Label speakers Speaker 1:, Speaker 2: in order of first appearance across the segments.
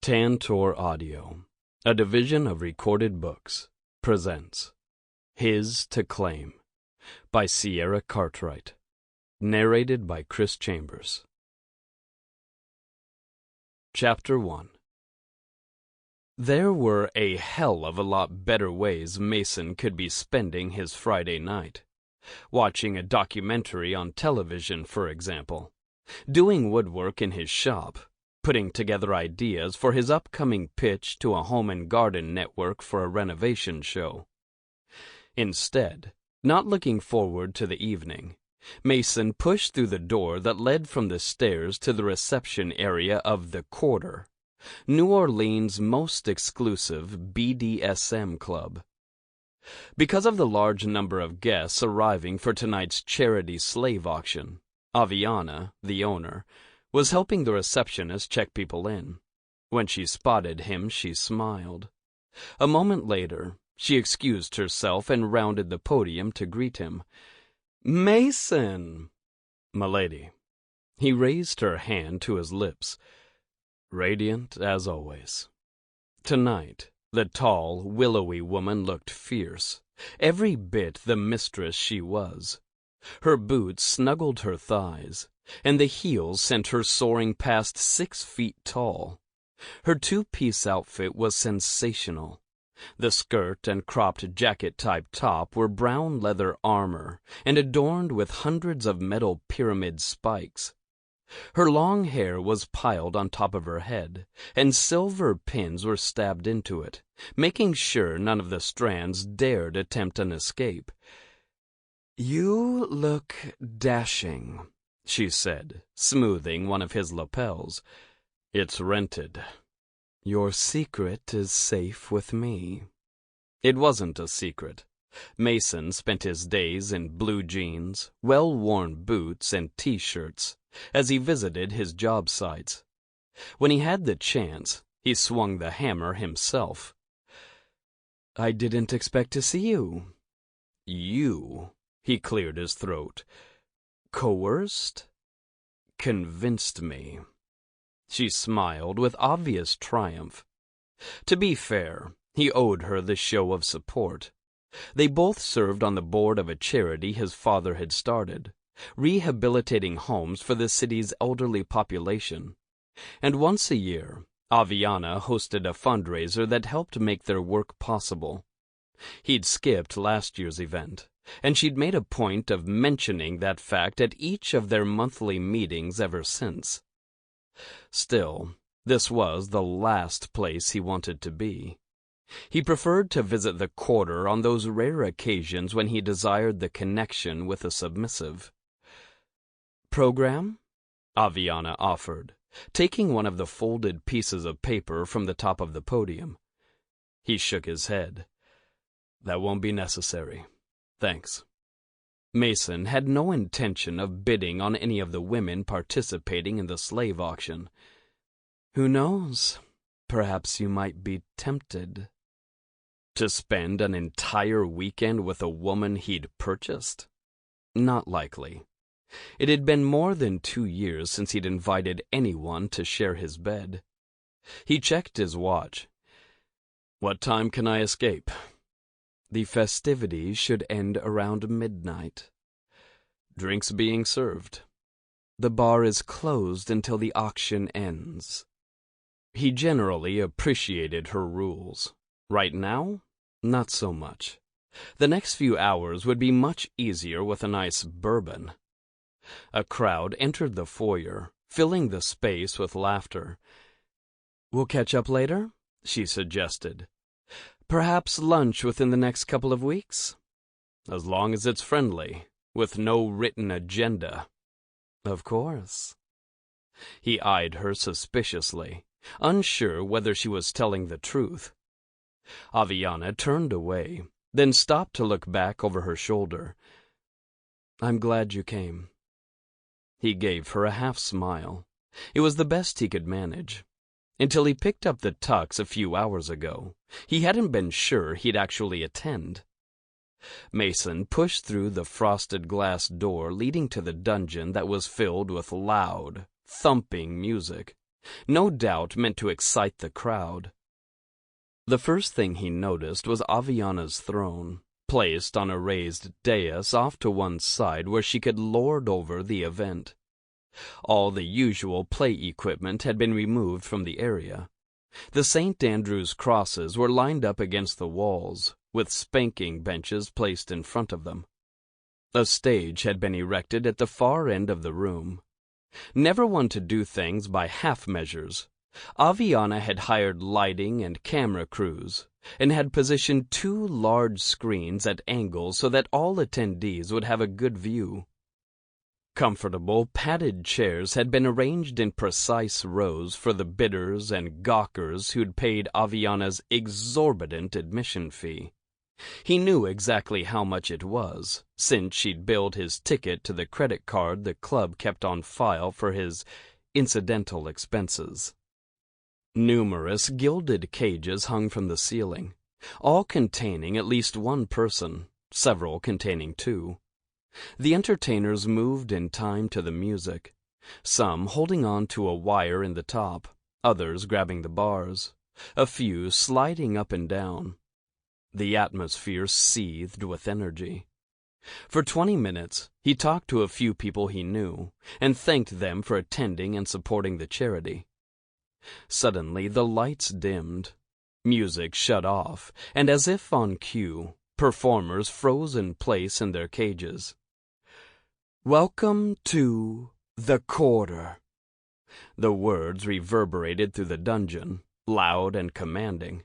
Speaker 1: Tantor Audio, a division of Recorded Books, presents His to Claim by Sierra Cartwright, narrated by Chris Chambers. Chapter 1. There were a hell of a lot better ways Mason could be spending his Friday night. Watching a documentary on television, for example. Doing woodwork in his shop. Putting together ideas for his upcoming pitch to a home and garden network for a renovation show. Instead, not looking forward to the evening, Mason pushed through the door that led from the stairs to the reception area of The Quarter, New Orleans' most exclusive BDSM club. Because of the large number of guests arriving for tonight's charity slave auction, Aviana, the owner, was helping the receptionist check people in. When she spotted him, she smiled. A moment later, she excused herself and rounded the podium to greet him. "Mason!" "Milady." He raised her hand to his lips. Radiant as always. Tonight, the tall, willowy woman looked fierce, every bit the mistress she was. Her boots snuggled her thighs, and the heels sent her soaring past 6 feet tall. Her two-piece outfit was sensational. The skirt and cropped jacket-type top were brown leather armor and adorned with hundreds of metal pyramid spikes. Her long hair was piled on top of her head, and silver pins were stabbed into it, making sure none of the strands dared attempt an escape. "You look dashing," she said, smoothing one of his lapels. "It's rented." "Your secret is safe with me." It wasn't a secret. Mason spent his days in blue jeans, well-worn boots, and T-shirts as he visited his job sites. When he had the chance, he swung the hammer himself. "I didn't expect to see you." "You," he cleared his throat. "Coerced?" "Convinced me." She smiled with obvious triumph. To be fair, he owed her the show of support. They both served on the board of a charity his father had started, rehabilitating homes for the city's elderly population. And once a year, Aviana hosted a fundraiser that helped make their work possible. He'd skipped last year's event, and she'd made a point of mentioning that fact at each of their monthly meetings ever since. Still, this was the last place he wanted to be. He preferred to visit the Quarter on those rare occasions when he desired the connection with a submissive. "Program?" Aviana offered, taking one of the folded pieces of paper from the top of the podium. He shook his head. "That won't be necessary. Thanks." Mason had no intention of bidding on any of the women participating in the slave auction. "Who knows? Perhaps you might be tempted." To spend an entire weekend with a woman he'd purchased? Not likely. It had been more than 2 years since he'd invited anyone to share his bed. He checked his watch. "What time can I escape?" "The festivities should end around midnight." "Drinks being served?" "The bar is closed until the auction ends." He generally appreciated her rules. Right now, not so much. The next few hours would be much easier with a nice bourbon. A crowd entered the foyer, filling the space with laughter. "We'll catch up later," she suggested. "Perhaps lunch within the next couple of weeks?" "As long as it's friendly, with no written agenda." "Of course." He eyed her suspiciously, unsure whether she was telling the truth. Aviana turned away, then stopped to look back over her shoulder. "I'm glad you came." He gave her a half-smile. It was the best he could manage. Until he picked up the tux a few hours ago, he hadn't been sure he'd actually attend. Mason pushed through the frosted glass door leading to the dungeon that was filled with loud, thumping music, no doubt meant to excite the crowd. The first thing he noticed was Aviana's throne, placed on a raised dais off to one side where she could lord over the event. All the usual play equipment had been removed from the area. The St. Andrew's crosses were lined up against the walls, with spanking benches placed in front of them. A stage had been erected at the far end of the room. Never one to do things by half measures, Aviana had hired lighting and camera crews, and had positioned 2 large screens at angles so that all attendees would have a good view. Comfortable, padded chairs had been arranged in precise rows for the bidders and gawkers who'd paid Aviana's exorbitant admission fee. He knew exactly how much it was, since she'd billed his ticket to the credit card the club kept on file for his incidental expenses. Numerous gilded cages hung from the ceiling, all containing at least one person, several containing 2. The entertainers moved in time to the music, some holding on to a wire in the top, others grabbing the bars, a few sliding up and down. The atmosphere seethed with energy. For 20 minutes, he talked to a few people he knew, and thanked them for attending and supporting the charity. Suddenly, the lights dimmed, music shut off, and as if on cue, performers froze in place in their cages. "Welcome to the quarter." The words reverberated through the dungeon, loud and commanding.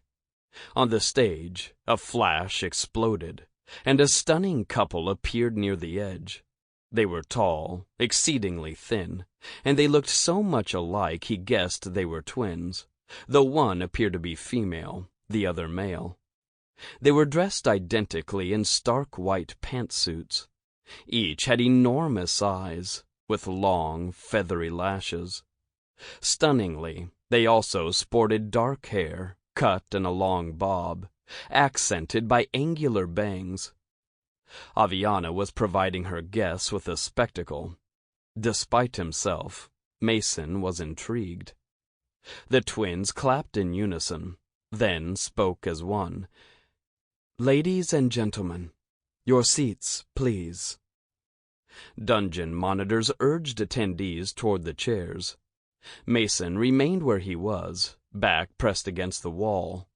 Speaker 1: On the stage, a flash exploded, and a stunning couple appeared near the edge. They were tall, exceedingly thin, and they looked so much alike he guessed they were twins, though one appeared to be female, the other male. They were dressed identically in stark white pantsuits. Each had enormous eyes, with long, feathery lashes. Stunningly, they also sported dark hair, cut in a long bob, accented by angular bangs. Aviana was providing her guests with a spectacle. Despite himself, Mason was intrigued. The twins clapped in unison, then spoke as one. "Ladies and gentlemen, your seats, please." Dungeon monitors urged attendees toward the chairs. Mason remained where he was, back pressed against the wall.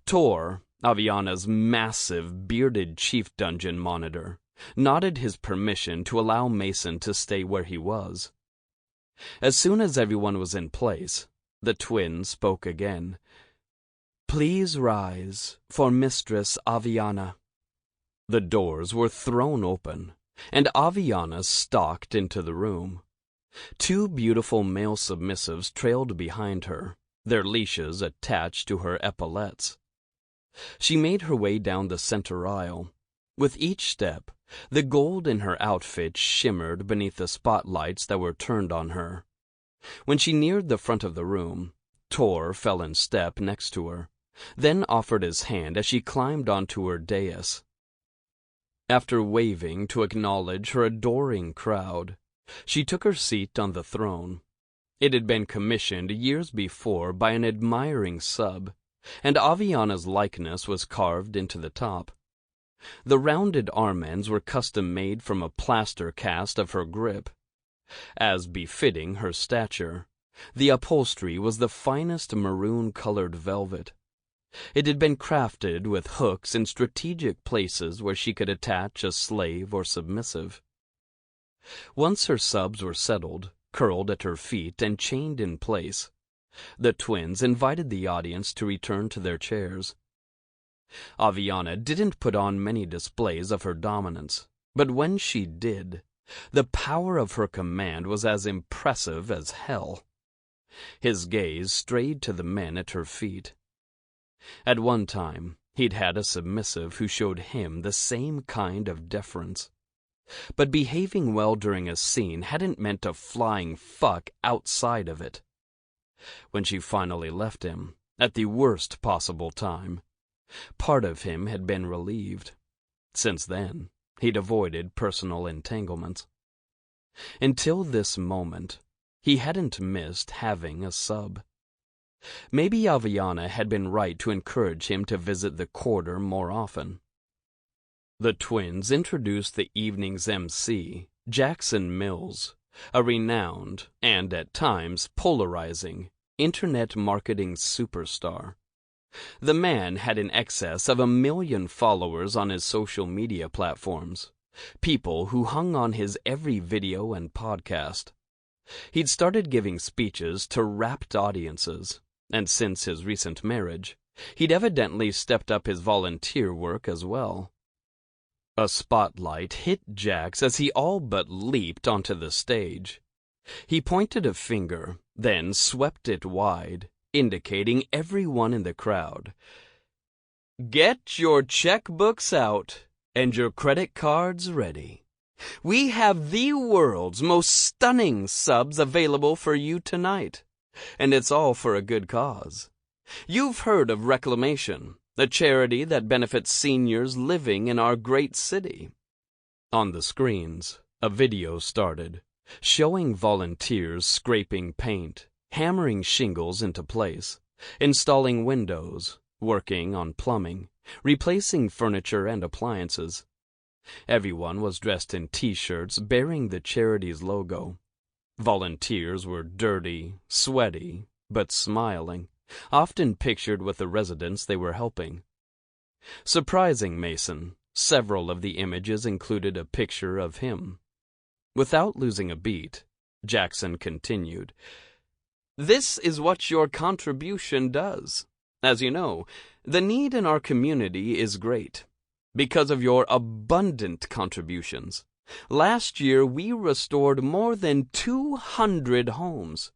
Speaker 1: Tor, Aviana's massive, bearded chief dungeon monitor, nodded his permission to allow Mason to stay where he was. As soon as everyone was in place, the twins spoke again. "Please rise for Mistress Aviana." The doors were thrown open, and Aviana stalked into the room. 2 beautiful male submissives trailed behind her, their leashes attached to her epaulettes. She made her way down the center aisle. With each step, the gold in her outfit shimmered beneath the spotlights that were turned on her. When she neared the front of the room, Tor fell in step next to her, then offered his hand as she climbed onto her dais. After waving to acknowledge her adoring crowd, she took her seat on the throne. It had been commissioned years before by an admiring sub, and Aviana's likeness was carved into the top. The rounded arm ends were custom-made from a plaster cast of her grip. As befitting her stature, the upholstery was the finest maroon-colored velvet. It had been crafted with hooks in strategic places where she could attach a slave or submissive. Once her subs were settled, curled at her feet and chained in place, the twins invited the audience to return to their chairs. Aviana didn't put on many displays of her dominance, but when she did, the power of her command was as impressive as hell. His gaze strayed to the men at her feet. At one time, he'd had a submissive who showed him the same kind of deference. But behaving well during a scene hadn't meant a flying fuck outside of it. When she finally left him, at the worst possible time, part of him had been relieved. Since then, he'd avoided personal entanglements. Until this moment, He hadn't missed having a sub. Maybe Aviana had been right to encourage him to visit the quarter more often. The twins introduced the evening's MC, Jackson Mills, a renowned, and at times polarizing, internet marketing superstar. The man had in excess of 1 million followers on his social media platforms, people who hung on his every video and podcast. He'd started giving speeches to rapt audiences, and since his recent marriage, he'd evidently stepped up his volunteer work as well. A spotlight hit Jax as he all but leaped onto the stage. He pointed a finger, then swept it wide, indicating everyone in the crowd. "Get your checkbooks out and your credit cards ready. We have the world's most stunning subs available for you tonight, and it's all for a good cause. You've heard of Reclamation, a charity that benefits seniors living in our great city." On the screens, a video started, showing volunteers scraping paint, hammering shingles into place, installing windows, working on plumbing, replacing furniture and appliances. Everyone was dressed in T-shirts bearing the charity's logo. Volunteers were dirty, sweaty, but smiling, often pictured with the residents they were helping. Surprising Mason, several of the images included a picture of him. Without losing a beat, Jackson continued, "This is what your contribution does. As you know, the need in our community is great. Because of your abundant contributions, last year we restored more than 200 homes.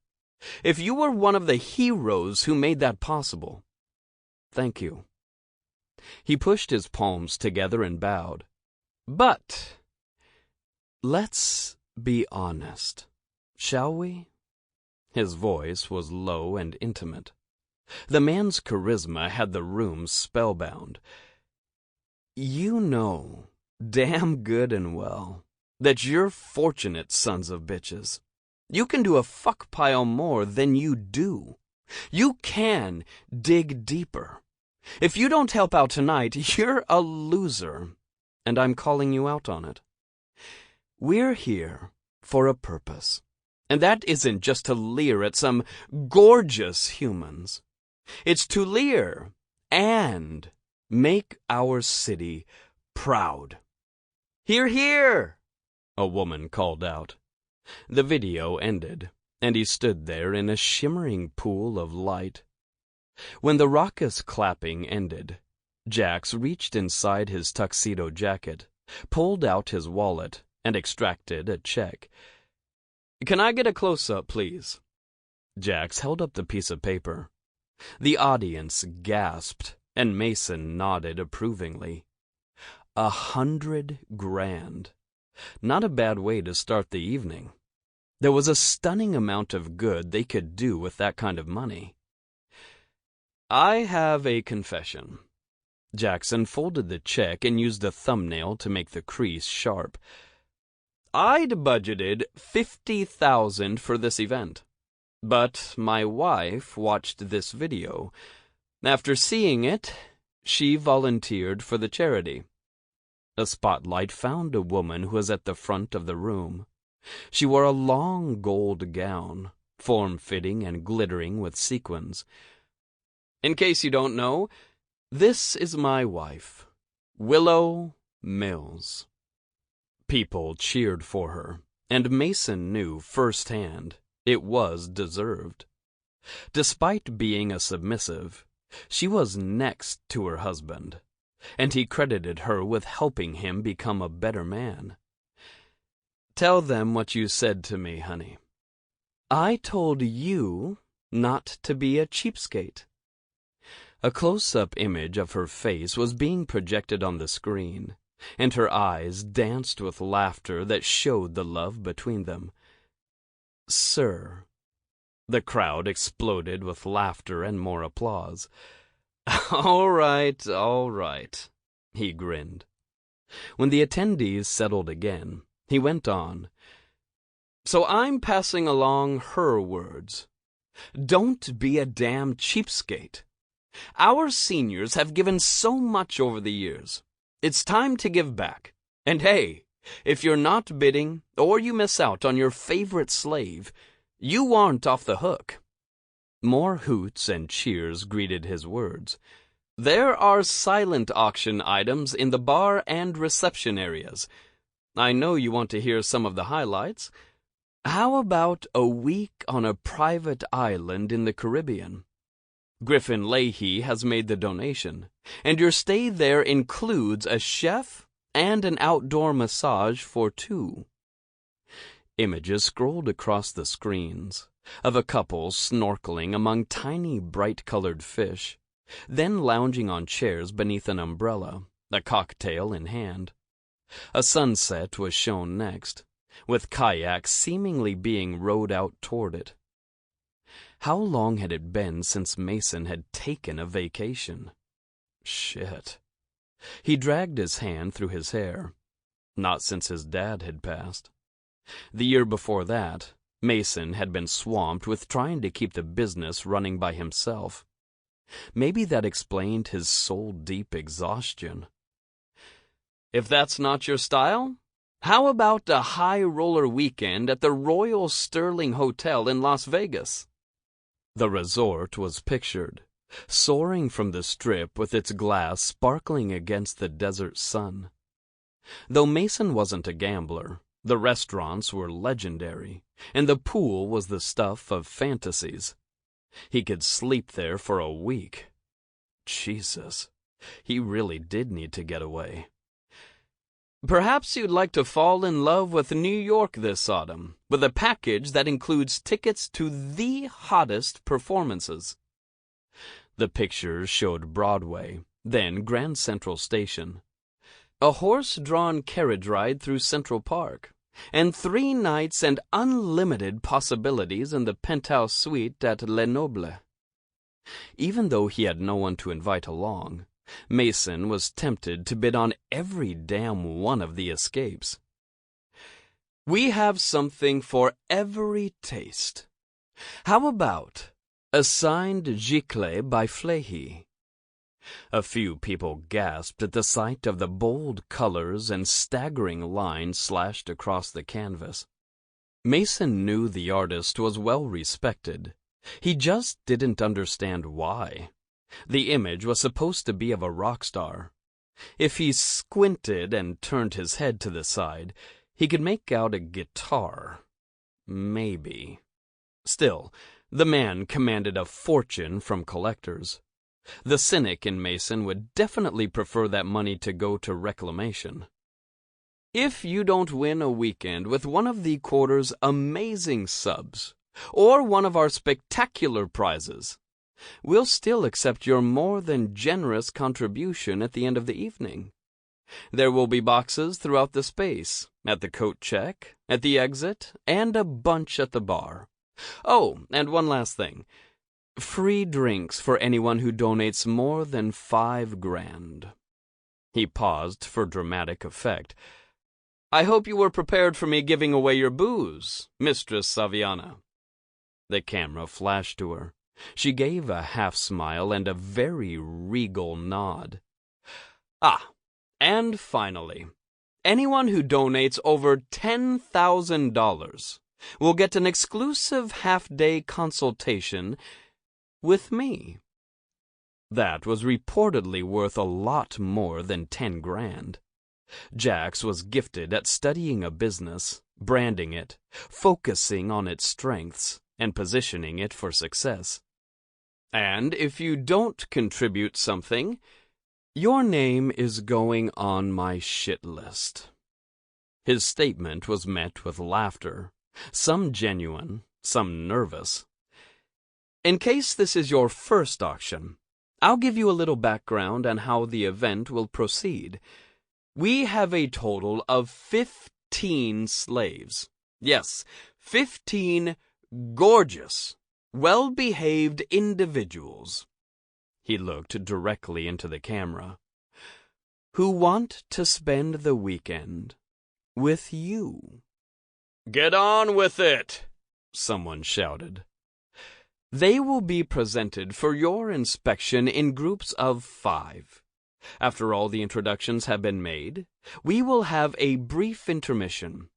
Speaker 1: If you were one of the heroes who made that possible, thank you." He pushed his palms together and bowed. "But let's be honest, shall we?" His voice was low and intimate. The man's charisma had the room spellbound. "You know, damn good and well, that you're fortunate sons of bitches. You can do a fuck pile more than you do. You can dig deeper. If you don't help out tonight, you're a loser, and I'm calling you out on it. We're here for a purpose, and that isn't just to leer at some gorgeous humans. It's to leer and make our city proud." "Hear, hear!" a woman called out. The video ended, and he stood there in a shimmering pool of light. When the raucous clapping ended, Jax reached inside his tuxedo jacket, pulled out his wallet, and extracted a check. "Can I get a close-up, please?" Jax held up the piece of paper. The audience gasped, and Mason nodded approvingly. 100 grand. Not a bad way to start the evening. There was a stunning amount of good they could do with that kind of money. "I have a confession." Jackson folded the check and used a thumbnail to make the crease sharp. "I'd budgeted $50,000 for this event, but my wife watched this video. After seeing it, she volunteered for the charity." A spotlight found a woman who was at the front of the room. She wore a long gold gown, form-fitting and glittering with sequins. "In case you don't know, this is my wife, Willow Mills." People cheered for her, and Mason knew firsthand it was deserved. Despite being a submissive, she was next to her husband, and he credited her with helping him become a better man. "Tell them what you said to me, honey." "I told you not to be a cheapskate." A close-up image of her face was being projected on the screen, and her eyes danced with laughter that showed the love between them. "Sir." The crowd exploded with laughter and more applause. All right, he grinned. When the attendees settled again, he went on. So I'm passing along her words. Don't be a damn cheapskate. Our seniors have given so much over the years. It's time to give back. And hey, if you're not bidding or you miss out on your favorite slave, you aren't off the hook. More hoots and cheers greeted his words. There are silent auction items in the bar and reception areas. I know you want to hear some of the highlights. How about a week on a private island in the Caribbean? Griffin Leahy has made the donation, and your stay there includes a chef and an outdoor massage for two. Images scrolled across the screens of a couple snorkeling among tiny bright-colored fish, then lounging on chairs beneath an umbrella, a cocktail in hand. A sunset was shown next, with kayaks seemingly being rowed out toward it. How long had it been since Mason had taken a vacation? Shit. He dragged his hand through his hair. Not since his dad had passed. The year before that, Mason had been swamped with trying to keep the business running by himself. Maybe that explained his soul-deep exhaustion. If that's not your style, how about a high-roller weekend at the Royal Sterling Hotel in Las Vegas? The resort was pictured, soaring from the strip with its glass sparkling against the desert sun. Though Mason wasn't a gambler, the restaurants were legendary, and the pool was the stuff of fantasies. He could sleep there for a week. Jesus, he really did need to get away. Perhaps you'd like to fall in love with New York this autumn, with a package that includes tickets to the hottest performances. The pictures showed Broadway, then Grand Central Station, a horse-drawn carriage ride through Central Park, and 3 nights and unlimited possibilities in the penthouse suite at Le Noble. Even though he had no one to invite along, Mason was tempted to bid on every damn one of the escapes. We have something for every taste. How about a signed gicle by Flehy? A few people gasped at the sight of the bold colors and staggering lines slashed across the canvas. Mason knew the artist was well respected. He just didn't understand why. The image was supposed to be of a rock star. If he squinted and turned his head to the side, he could make out a guitar. Maybe. Still, the man commanded a fortune from collectors. The cynic in Mason would definitely prefer that money to go to reclamation. If you don't win a weekend with one of the quarter's amazing subs, or one of our spectacular prizes, we'll still accept your more than generous contribution at the end of the evening. There will be boxes throughout the space, at the coat check, at the exit, and a bunch at the bar. Oh, and one last thing. Free drinks for anyone who donates more than $5,000. He paused for dramatic effect. I hope you were prepared for me giving away your booze, Mistress Saviana. The camera flashed to her. She gave a half-smile and a very regal nod. And finally, anyone who donates over $10,000 will get an exclusive half-day consultation with me. That was reportedly worth a lot more than $10,000. Jax was gifted at studying a business, branding it, focusing on its strengths, and positioning it for success. And if you don't contribute something, your name is going on my shit list. His statement was met with laughter, some genuine, some nervous. In case this is your first auction, I'll give you a little background on how the event will proceed. We have a total of 15 slaves. Yes, 15 gorgeous, well-behaved individuals. He looked directly into the camera. Who want to spend the weekend with you. "Get on with it!" someone shouted. "They will be presented for your inspection in groups of 5. After all the introductions have been made, we will have a brief intermission,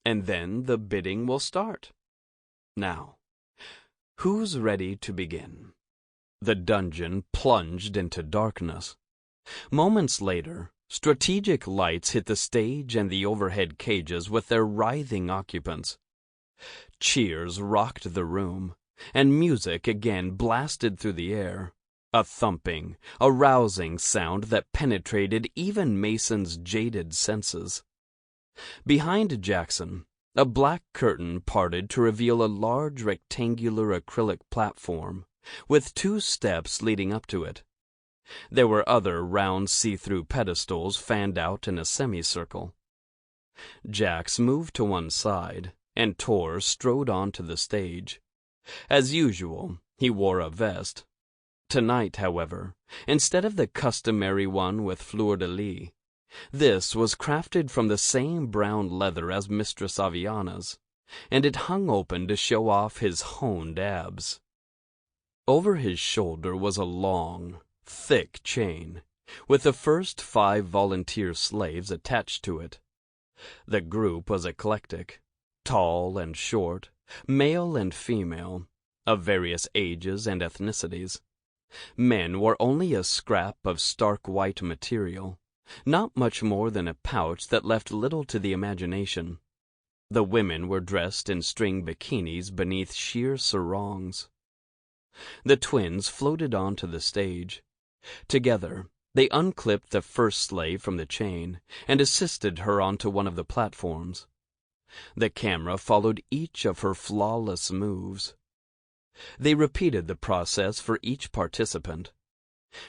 Speaker 1: and then the bidding will start. Now, who's ready to begin?" The dungeon plunged into darkness. Moments later, strategic lights hit the stage and the overhead cages with their writhing occupants. Cheers rocked the room, and music again blasted through the air, a thumping, arousing sound that penetrated even Mason's jaded senses. Behind Jackson, a black curtain parted to reveal a large rectangular acrylic platform with 2 steps leading up to it. There were other round see-through pedestals fanned out in a semicircle. Jax moved to one side, and Tor strode onto the stage. As usual, he wore a vest. Tonight, however, instead of the customary one with fleur-de-lis, this was crafted from the same brown leather as Mistress Aviana's, and it hung open to show off his honed abs. Over his shoulder was a long, thick chain, with the first 5 volunteer slaves attached to it. The group was eclectic, tall and short, male and female, of various ages and ethnicities. Men wore only a scrap of stark white material, not much more than a pouch that left little to the imagination. The women were dressed in string bikinis beneath sheer sarongs. The twins floated onto the stage. Together, they unclipped the first slave from the chain and assisted her onto one of the platforms. The camera followed each of her flawless moves. They repeated the process for each participant.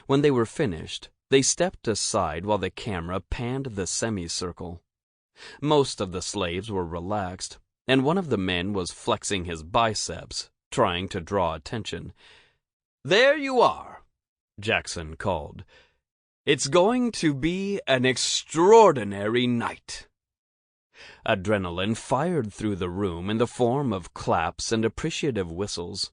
Speaker 1: When they were finished, they stepped aside while the camera panned the semicircle. Most of the slaves were relaxed, and one of the men was flexing his biceps, trying to draw attention. "There you are," Jackson called. "It's going to be an extraordinary night." Adrenaline fired through the room in the form of claps and appreciative whistles.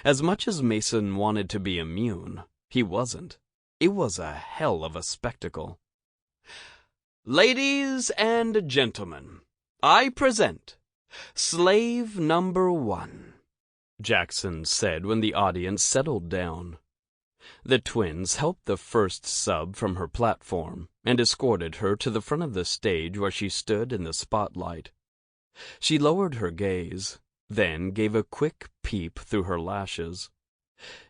Speaker 1: As much as Mason wanted to be immune, he wasn't. It was a hell of a spectacle. "Ladies and gentlemen, I present Slave Number 1, Jackson said when the audience settled down. The twins helped the first sub from her platform and escorted her to the front of the stage where she stood in the spotlight. She lowered her gaze, then gave a quick peep through her lashes.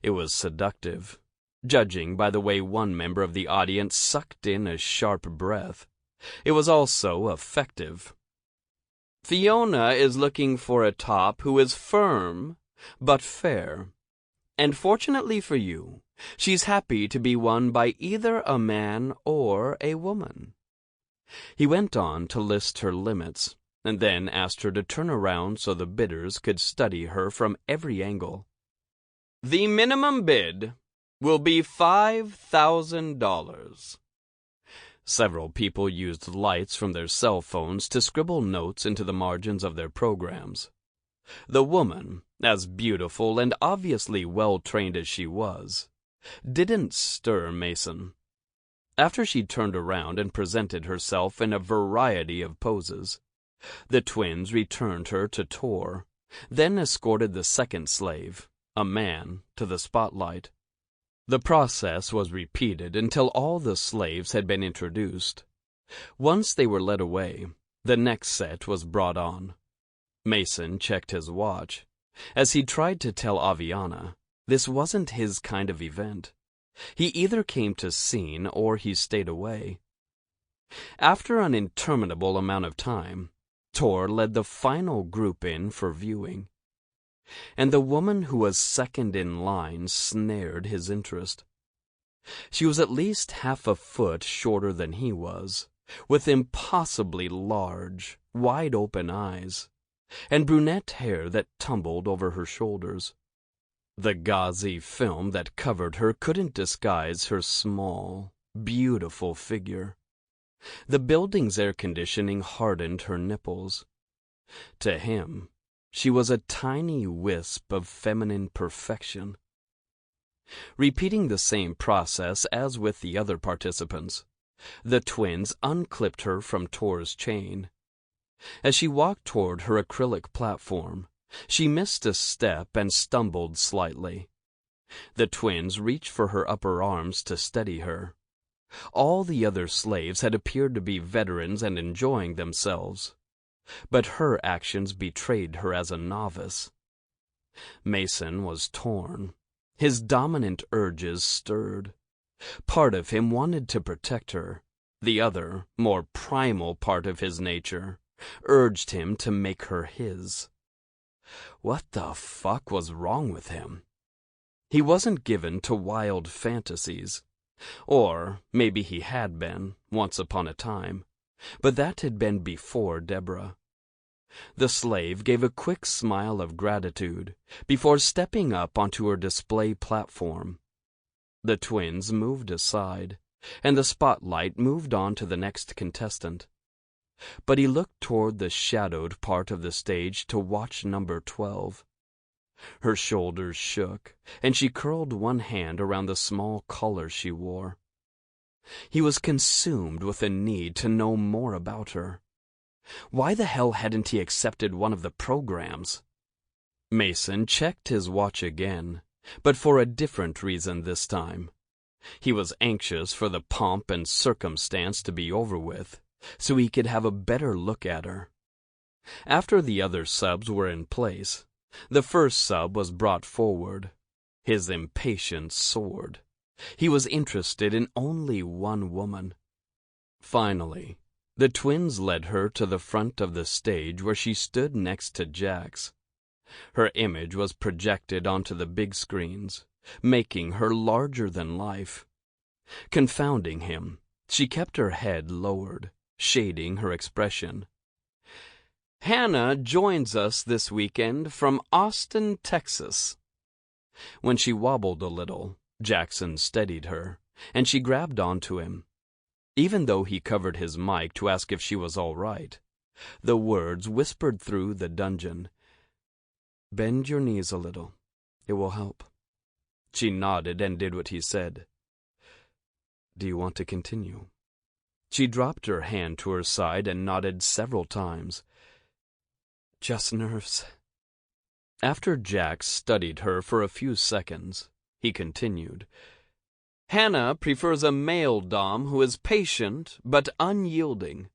Speaker 1: It was seductive, judging by the way one member of the audience sucked in a sharp breath. It was also effective. "Fiona is looking for a top who is firm but fair. And fortunately for you, she's happy to be won by either a man or a woman." He went on to list her limits, and then asked her to turn around so the bidders could study her from every angle. "The minimum bid will be $5,000. Several people used lights from their cell phones to scribble notes into the margins of their programs. The woman, as beautiful and obviously well-trained as she was, didn't stir Mason. After she turned around and presented herself in a variety of poses, the twins returned her to Tor, then escorted the second slave, a man, to the spotlight. The process was repeated until all the slaves had been introduced. Once they were led away, the next set was brought on. Mason checked his watch. As he tried to tell Aviana, this wasn't his kind of event. He either came to scene or he stayed away. After an interminable amount of time, Tor led the final group in for viewing. And the woman who was second in line snared his interest. She was at least half a foot shorter than he was, with impossibly large, wide-open eyes, and brunette hair that tumbled over her shoulders. The gauzy film that covered her couldn't disguise her small, beautiful figure. The building's air conditioning hardened her nipples. To him, she was a tiny wisp of feminine perfection. Repeating the same process as with the other participants, the twins unclipped her from Tor's chain. As she walked toward her acrylic platform, she missed a step and stumbled slightly. The twins reached for her upper arms to steady her. All the other slaves had appeared to be veterans and enjoying themselves, but her actions betrayed her as a novice. Mason was torn. His dominant urges stirred. Part of him wanted to protect her. The other, more primal part of his nature urged him to make her his. What the fuck was wrong with him? He wasn't given to wild fantasies. Or maybe he had been, once upon a time, but that had been before Deborah. The slave gave a quick smile of gratitude before stepping up onto her display platform. The twins moved aside, and the spotlight moved on to the next contestant. But he looked toward the shadowed part of the stage to watch number 12. Her shoulders shook, and she curled one hand around the small collar she wore. He was consumed with a need to know more about her. Why the hell hadn't he accepted one of the programs? Mason checked his watch again, but for a different reason this time. He was anxious for the pomp and circumstance to be over with, so he could have a better look at her. After the other subs were in place, the first sub was brought forward. His impatience soared. He was interested in only one woman. Finally, the twins led her to the front of the stage where she stood next to Jax. Her image was projected onto the big screens, making her larger than life. Confounding him, she kept her head lowered, shading her expression. Hannah joins us this weekend from Austin, Texas. When she wobbled a little, Jackson steadied her, and she grabbed onto him. Even though he covered his mic to ask if she was all right, the words whispered through the dungeon. Bend your knees a little. It will help. She nodded and did what he said. Do you want to continue? She dropped her hand to her side and nodded several times. Just nerves. After Jax studied her for a few seconds, he continued. Hannah prefers a male dom who is patient but unyielding.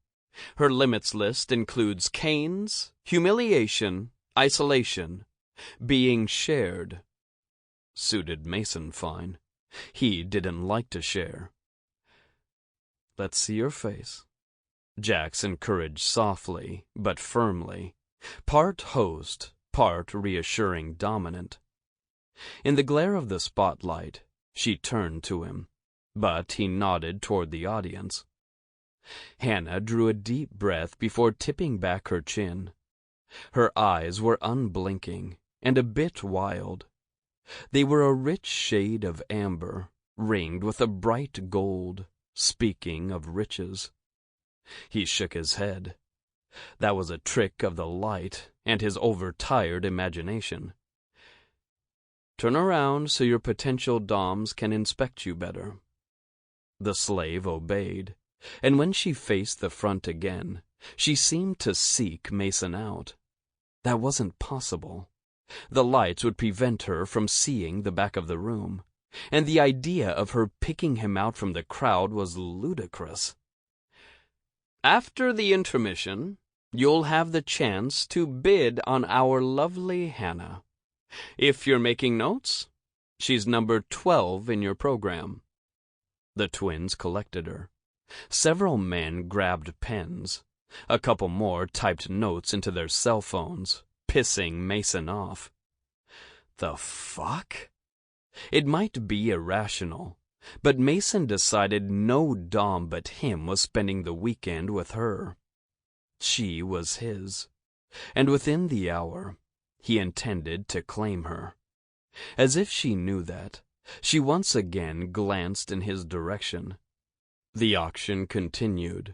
Speaker 1: Her limits list includes canes, humiliation, isolation, being shared. Suited Mason fine. He didn't like to share. Let's see your face. Jax encouraged softly but firmly, part host, part reassuring dominant. In the glare of the spotlight, she turned to him, but he nodded toward the audience. Hannah drew a deep breath before tipping back her chin. Her eyes were unblinking and a bit wild. They were a rich shade of amber, ringed with a bright gold, speaking of riches. He shook his head. That was a trick of the light and his overtired imagination. Turn around so your potential doms can inspect you better. The slave obeyed, and when she faced the front again, she seemed to seek Mason out. That wasn't possible. The lights would prevent her from seeing the back of the room, and the idea of her picking him out from the crowd was ludicrous. After the intermission, you'll have the chance to bid on our lovely Hannah. If you're making notes, she's number 12 in your program. The twins collected her. Several men grabbed pens. A couple more typed notes into their cell phones, pissing Mason off. The fuck? It might be irrational, but Mason decided no dom but him was spending the weekend with her. She was his, and within the hour, he intended to claim her. As if she knew that, she once again glanced in his direction. The auction continued,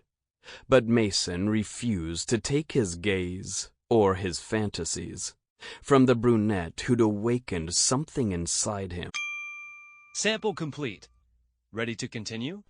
Speaker 1: but Mason refused to take his gaze or his fantasies, from the brunette who'd awakened something inside him.
Speaker 2: Sample complete. Ready to continue?